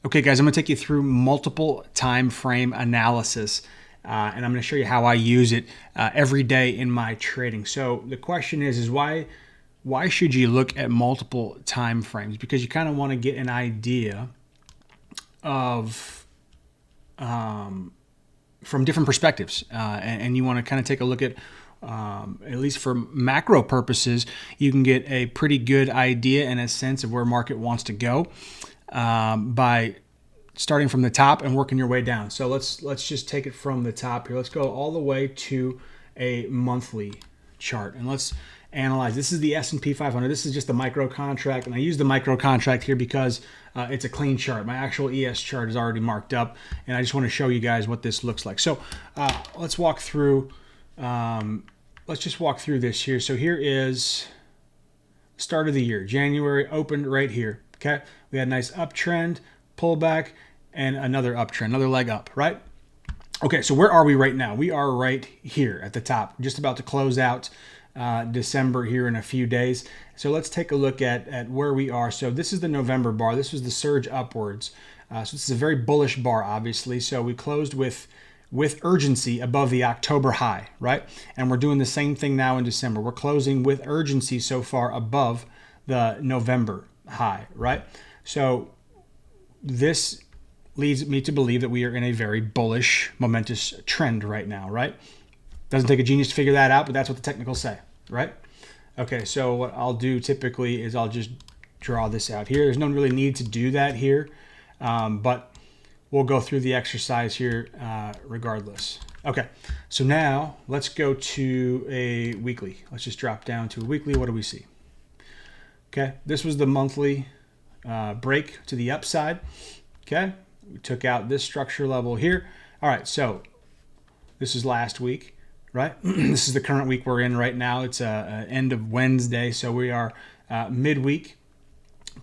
Okay, guys, I'm going to take you through multiple time frame analysis, and I'm going to show you how I use it every day in my trading. So the question is why should you look at multiple time frames? Because you kind of want to get an idea of from different perspectives, and you want to kind of take a look at least for macro purposes, you can get a pretty good idea and a sense of where market wants to go by starting from the top and working your way down. So let's just take it from the top here. Let's go all the way to a monthly chart and let's analyze. This is the S&P 500. This is just the micro contract, and I use the micro contract here because it's a clean chart. My actual ES chart is already marked up, and I just want to show you guys what this looks like. So let's walk through. Let's just walk through this here. So here is start of the year. January opened right here. Okay, we had a nice uptrend, pullback, and another uptrend, another leg up, right? Okay, so where are we right now? We are right here at the top, just about to close out December here in a few days. So let's take a look at where we are. So this is the November bar. This was the surge upwards. So this is a very bullish bar, obviously. So we closed with urgency above the October high, right? And we're doing the same thing now in December. We're closing with urgency so far above the November high, right? So this leads me to believe that we are in a very bullish, momentous trend right now, right? Doesn't take a genius to figure that out, but that's what the technicals say, right? Okay, so what I'll do typically is I'll just draw this out here. There's no really need to do that here, but we'll go through the exercise here regardless. Okay, so now let's go to a weekly. Let's just drop down to a weekly. What do we see? Okay, this was the monthly break to the upside. Okay, we took out this structure level here. All right, so this is last week, right? This is the current week we're in right now. It's end of Wednesday, so we are midweek.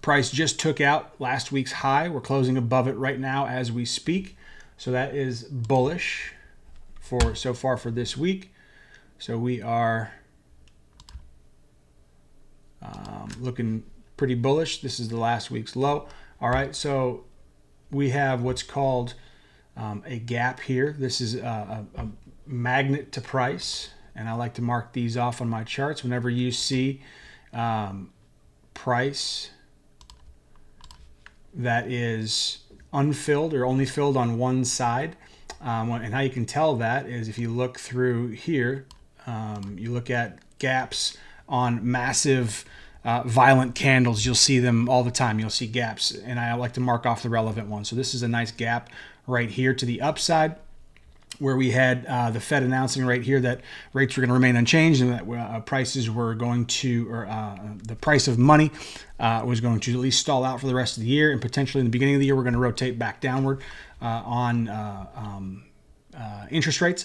Price just took out last week's high. We're closing above it right now as we speak. So that is bullish for so far for this week. So we are looking pretty bullish. This is the last week's low. All right, so we have what's called a gap here. This is a magnet to price, and I like to mark these off on my charts. Whenever you see price that is unfilled or only filled on one side, and how you can tell that is if you look through here, you look at gaps on massive violent candles. You'll see them all the time. You'll see gaps, and I like to mark off the relevant ones. So this is a nice gap right here to the upside, where we had the Fed announcing right here that rates were going to remain unchanged, and that prices were going to, or the price of money was going to at least stall out for the rest of the year, and potentially in the beginning of the year we're going to rotate back downward on interest rates.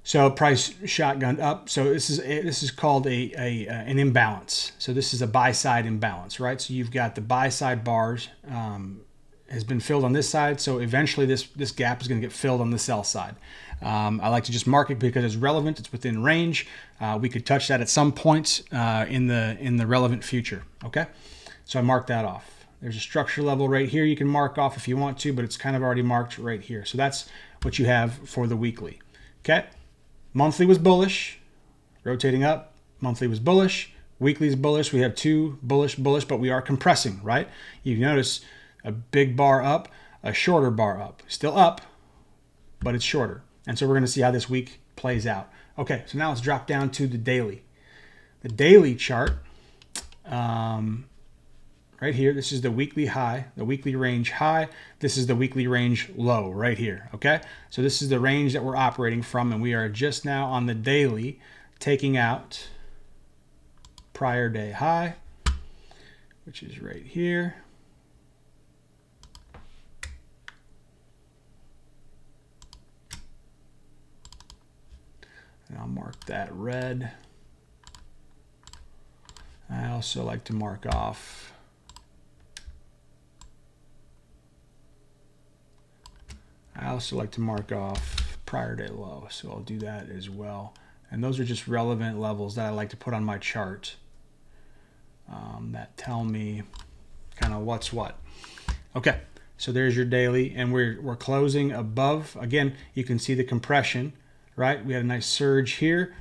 So price shotgunned up. So this is called an imbalance. So this is a buy side imbalance, right? So you've got the buy side bars has been filled on this side. So eventually this gap is going to get filled on the sell side. I like to just mark it because it's relevant. It's within range. We could touch that at some point in the relevant future. Okay, so I marked that off. There's a structure level right here you can mark off if you want to, but it's kind of already marked right here. So that's what you have for the weekly. Okay. Monthly was bullish, rotating up. Monthly was bullish. Weekly is bullish. We have two bullish, but we are compressing, right? You notice a big bar up, a shorter bar up. Still up, but it's shorter. And so we're going to see how this week plays out. Okay, so now let's drop down to the daily. The daily chart, right here, this is the weekly high, the weekly range high. This is the weekly range low right here, okay? So this is the range that we're operating from, and we are just now on the daily taking out prior day high, which is right here. And I'll mark that red. I also like to mark off prior day low, so I'll do that as well. And those are just relevant levels that I like to put on my chart that tell me kind of what's what. Okay, So there's your daily, and we're closing above. Again, you can see the compression, right? We had a nice surge here,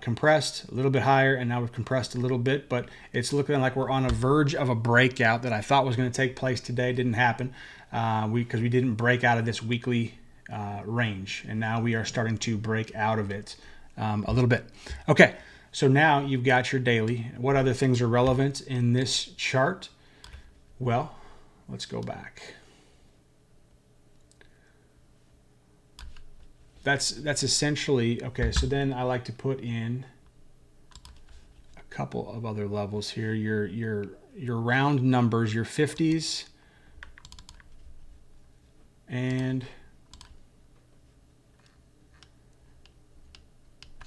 compressed a little bit higher, and now we've compressed a little bit, but it's looking like we're on a verge of a breakout that I thought was going to take place today. Didn't happen because we didn't break out of this weekly range, and now we are starting to break out of it a little bit. Okay, so now you've got your daily. What other things are relevant in this chart? Well, let's go back. That's essentially, okay, so then I like to put in a couple of other levels here. Your round numbers, your 50s, and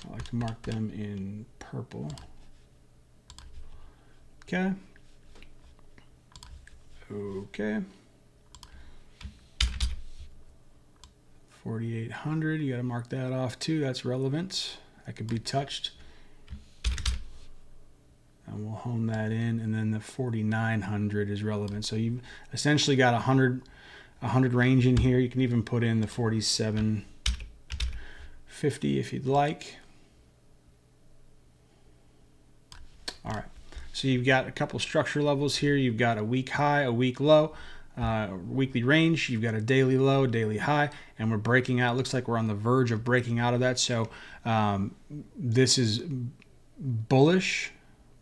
I like to mark them in purple. Okay. Okay. 4,800, you got to mark that off too. That's relevant. That could be touched. And we'll hone that in. And then the 4,900 is relevant. So you've essentially got 100 range in here. You can even put in the 4,750 if you'd like. All right. So you've got a couple structure levels here. You've got a week high, a week low. Weekly range, you've got a daily low, daily high, and we're breaking out. Looks like we're on the verge of breaking out of that. So this is bullish,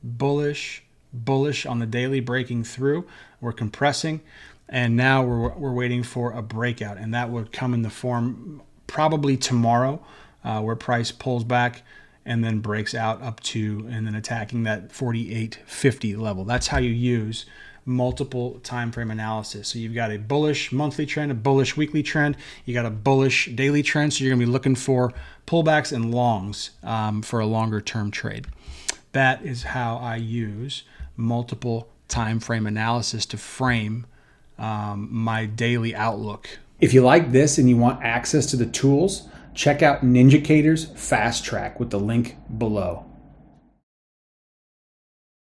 bullish, bullish on the daily, breaking through. We're compressing, and now we're waiting for a breakout, and that would come in the form probably tomorrow, where price pulls back and then breaks out up to, and then attacking that 48.50 level. That's how you use multiple time frame analysis. So you've got a bullish monthly trend, a bullish weekly trend, you got a bullish daily trend. So you're gonna be looking for pullbacks and longs for a longer term trade. That is how I use multiple time frame analysis to frame my daily outlook. If you like this and you want access to the tools, check out NinjaTrader's Fast Track with the link below.